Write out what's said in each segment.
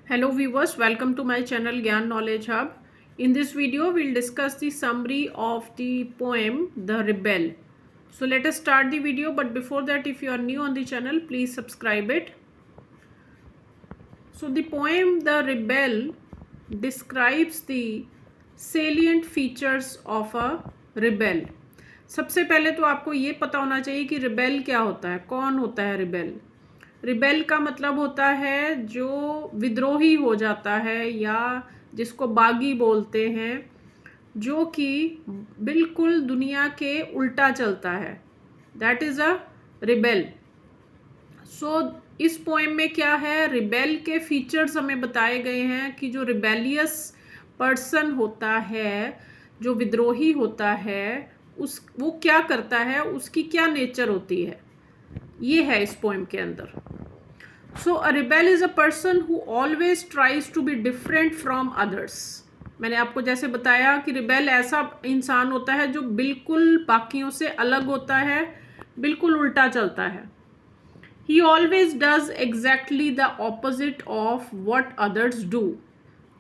Hello viewers, welcome to my channel Gyan Knowledge Hub. In this video, we'll discuss the summary of the poem The Rebel. So let us start the video, but before that, if you are new on the channel, please subscribe it. So the poem The Rebel describes the salient features of a rebel. सबसे पहले तो आपको ये पता होना चाहिए कि rebel क्या होता है, कौन होता है रिबेल। रिबेल का मतलब होता है जो विद्रोही हो जाता है या जिसको बागी बोलते हैं, जो कि बिल्कुल दुनिया के उल्टा चलता है, दैट इज़ अ रिबेल। सो इस पोएम में क्या है, रिबेल के फीचर्स हमें बताए गए हैं कि जो रिबेलियस पर्सन होता है, जो विद्रोही होता है, वो क्या करता है, उसकी क्या नेचर होती है, ये है इस पोएम के अंदर। So a rebel is a person who always tries to be different from others. मैंने आपको जैसे बताया कि रिबेल ऐसा इंसान होता है जो बिल्कुल बाकियों से अलग होता है, बिल्कुल उल्टा चलता है। He always does exactly the opposite of what others do.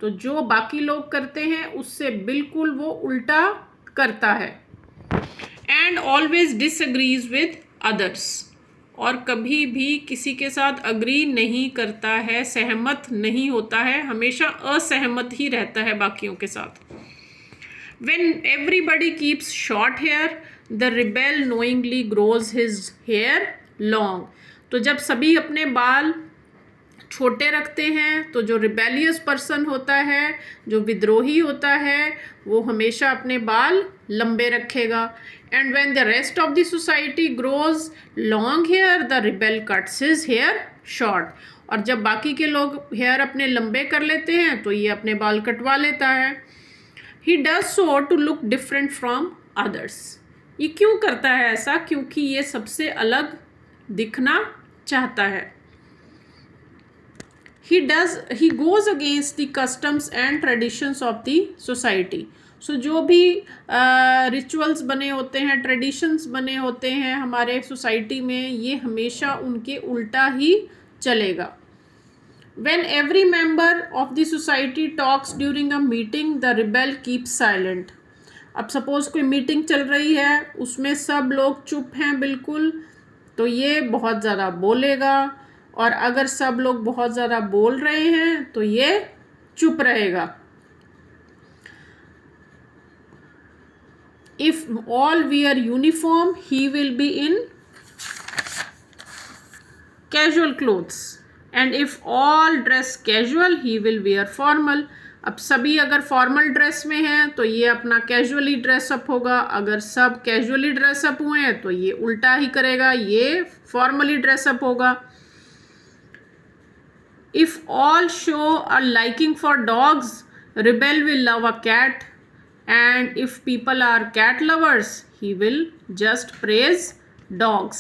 तो जो बाकी लोग करते हैं उससे बिल्कुल वो उल्टा करता है। And always disagrees with others. और कभी भी किसी के साथ अग्री नहीं करता है, सहमत नहीं होता है, हमेशा असहमत ही रहता है बाकियों के साथ। When everybody keeps short hair, the rebel knowingly grows his hair long. तो जब सभी अपने बाल छोटे रखते हैं तो जो रिबेलियस पर्सन होता है, जो विद्रोही होता है, वो हमेशा अपने बाल लंबे रखेगा। And when the rest of the society grows long hair, the rebel cuts his hair short. और जब बाकी के लोग हेयर अपने लंबे कर लेते हैं तो ये अपने बाल कटवा लेता है। He does so to look different from others. ये क्यों करता है ऐसा? क्योंकि ये सबसे अलग दिखना चाहता है। he goes against the customs and traditions of the society. So जो भी रिचुअल्स बने होते हैं, ट्रेडिशंस बने होते हैं हमारे सोसाइटी में, ये हमेशा उनके उल्टा ही चलेगा। When every member of the society talks during a meeting, the rebel keeps silent. अब सपोज कोई मीटिंग चल रही है, उसमें सब लोग चुप हैं बिल्कुल, तो ये बहुत ज़्यादा बोलेगा। और अगर सब लोग बहुत ज़्यादा बोल रहे हैं तो ये चुप रहेगा। If all wear uniform, he will be in casual clothes, and if all dress casual, he will where formal. अब सभी अगर फॉर्मल ड्रेस में हैं तो ये अपना कैजुअली ड्रेसअप होगा, अगर सब कैजुअली ड्रेसअप हुए हैं तो ये उल्टा ही करेगा, ये फॉर्मली ड्रेसअप होगा। If all show a liking for dogs, rebel will love a cat, and if people are cat lovers, he will just praise dogs.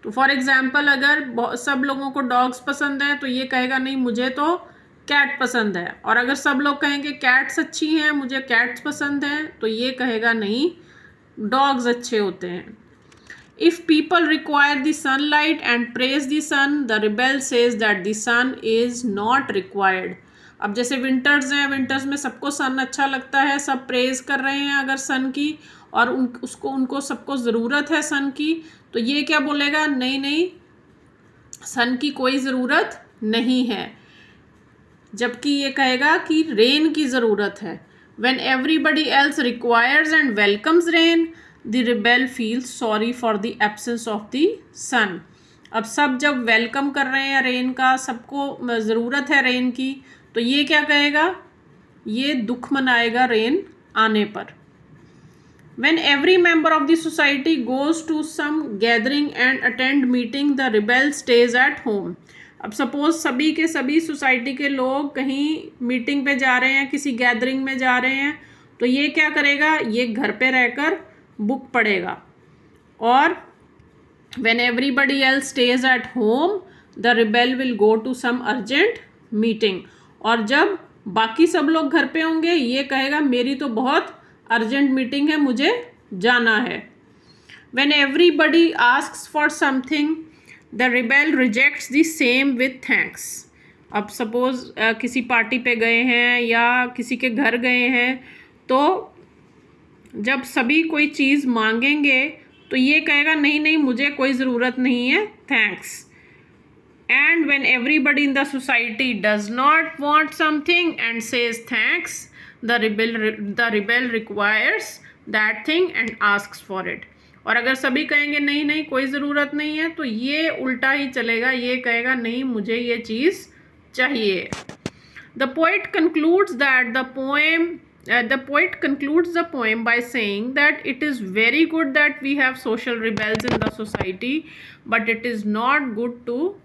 तो फॉर एग्जाम्पल अगर सब लोगों को डॉग्स पसंद है तो ये कहेगा नहीं, मुझे तो कैट पसंद है। और अगर सब लोग कहेंगे कैट्स अच्छी हैं, मुझे कैट्स पसंद हैं, तो ये कहेगा नहीं, डॉग्स अच्छे होते हैं। If people require the sunlight and praise the sun, the rebel says that the sun is not required. अब जैसे विंटर्स हैं, विंटर्स में सबको सन अच्छा लगता है, सब प्रेज कर रहे हैं अगर सन की, और उनको सबको ज़रूरत है सन की, तो ये क्या बोलेगा, नहीं नहीं, सन की कोई ज़रूरत नहीं है। जबकि ये कहेगा कि रेन की ज़रूरत है। When everybody else requires and welcomes rain, the rebel feels sorry for the absence of the sun. अब सब जब वेलकम कर रहे हैं रेन का, सबको ज़रूरत है रेन की, तो ये क्या कहेगा, ये दुख मनाएगा रेन आने पर। When every member of the society goes to some gathering and attend meeting, the rebel stays at home. अब सपोज सभी के सभी सोसाइटी के लोग कहीं मीटिंग पे जा रहे हैं, किसी गैदरिंग में जा रहे हैं, तो ये क्या करेगा, ये घर पे रहकर बुक पढ़ेगा। और when everybody else stays at home, the rebel will go to some urgent meeting. और जब बाकी सब लोग घर पे होंगे, ये कहेगा मेरी तो बहुत अर्जेंट मीटिंग है, मुझे जाना है। When everybody asks for something, the rebel rejects the same with thanks. अब सपोज़ किसी पार्टी पे गए हैं या किसी के घर गए हैं, तो जब सभी कोई चीज़ मांगेंगे तो ये कहेगा नहीं नहीं मुझे कोई ज़रूरत नहीं है, thanks. And when everybody in the society does not want something and says thanks, the rebel requires that thing and asks for it. और अगर सभी कहेंगे नहीं नहीं कोई ज़रूरत नहीं है, तो ये उल्टा ही चलेगा, ये कहेगा नहीं मुझे ये चीज़ चाहिए. The poet concludes the poem by saying that it is very good that we have social rebels in the society, but it is not good to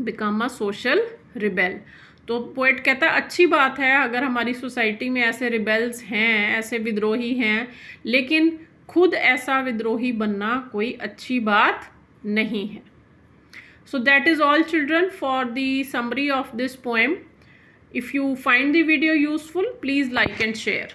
become a social rebel. तो पोएट कहता है अच्छी बात है अगर हमारी society में ऐसे रिबेल्स हैं, ऐसे विद्रोही हैं, लेकिन खुद ऐसा विद्रोही बनना कोई अच्छी बात नहीं है. So that is all children for the summary of this poem. If you find the video useful, please like and share.